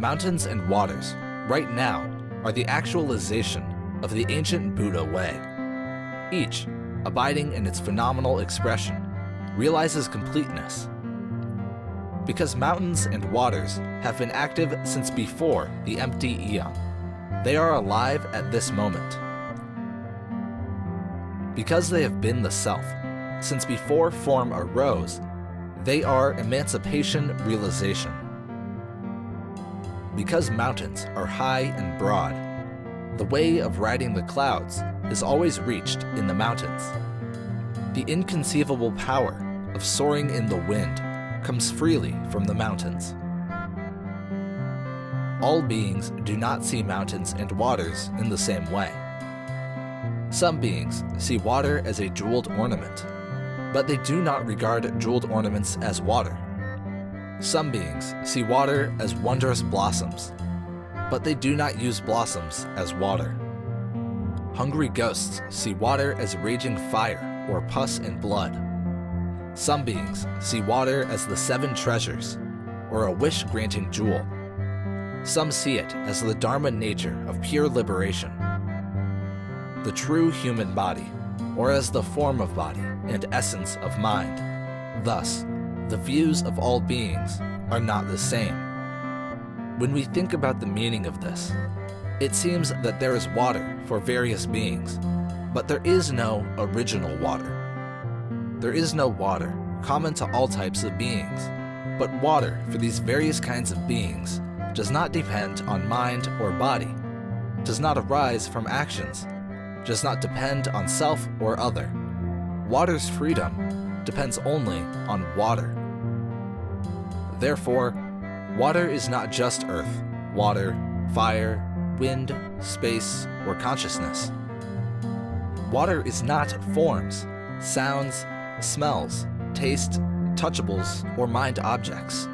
Mountains and waters, right now, are the actualization of the ancient Buddha way. Each, abiding in its phenomenal expression, realizes completeness. Because mountains and waters have been active since before the empty eon, they are alive at this moment. Because they have been the self since before form arose, they are emancipation realization. Because mountains are high and broad, the way of riding the clouds is always reached in the mountains. The inconceivable power of soaring in the wind comes freely from the mountains. All beings do not see mountains and waters in the same way. Some beings see water as a jeweled ornament, but they do not regard jeweled ornaments as water. Some beings see water as wondrous blossoms, but they do not use blossoms as water. Hungry ghosts see water as raging fire or pus and blood. Some beings see water as the 7 treasures, or a wish-granting jewel. Some see it as the Dharma nature of pure liberation, the true human body, or as the form of body and essence of mind. Thus, the views of all beings are not the same. When we think about the meaning of this, it seems that there is water for various beings, but there is no original water. There is no water common to all types of beings, but water for these various kinds of beings does not depend on mind or body, does not arise from actions, does not depend on self or other. Water's freedom depends only on water. Therefore, water is not just earth, water, fire, wind, space, or consciousness. Water is not forms, sounds, smells, taste, touchables, or mind objects.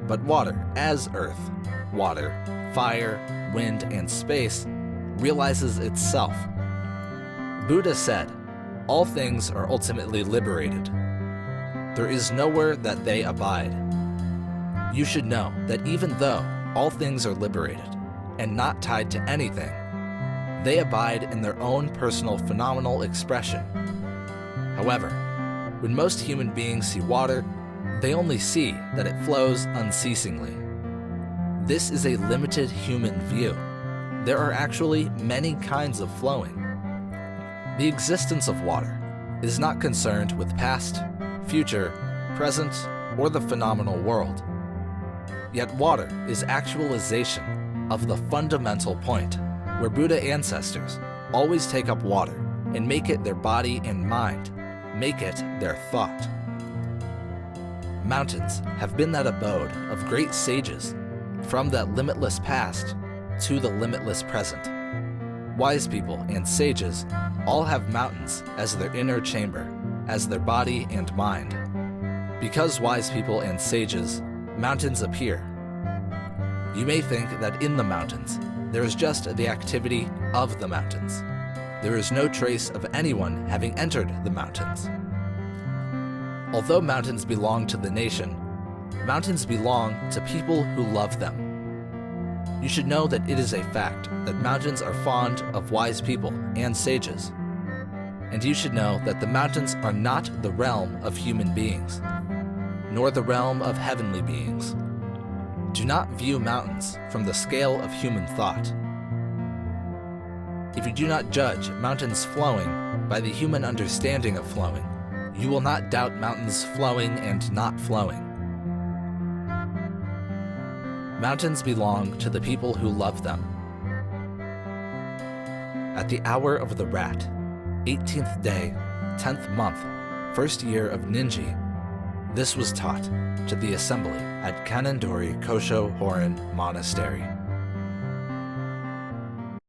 But water as earth, water, fire, wind, and space realizes itself. Buddha said, all things are ultimately liberated. There is nowhere that they abide. You should know that even though all things are liberated and not tied to anything, they abide in their own personal phenomenal expression. However, when most human beings see water, they only see that it flows unceasingly. This is a limited human view. There are actually many kinds of flowing. The existence of water is not concerned with past, future, present, or the phenomenal world. Yet water is actualization of the fundamental point where Buddha ancestors always take up water and make it their body and mind, make it their thought. Mountains have been that abode of great sages from that limitless past to the limitless present. Wise people and sages all have mountains as their inner chamber, as their body and mind. Because wise people and sages, mountains appear. You may think that in the mountains, there is just the activity of the mountains. There is no trace of anyone having entered the mountains. Although mountains belong to the nation, mountains belong to people who love them. You should know that it is a fact that mountains are fond of wise people and sages. And you should know that the mountains are not the realm of human beings, nor the realm of heavenly beings. Do not view mountains from the scale of human thought. If you do not judge mountains flowing by the human understanding of flowing, you will not doubt mountains flowing and not flowing. Mountains belong to the people who love them. At the hour of the rat, 18th day, 10th month, 1st year of Ninji, this was taught to the assembly at Kanendori Kosho Horin Monastery.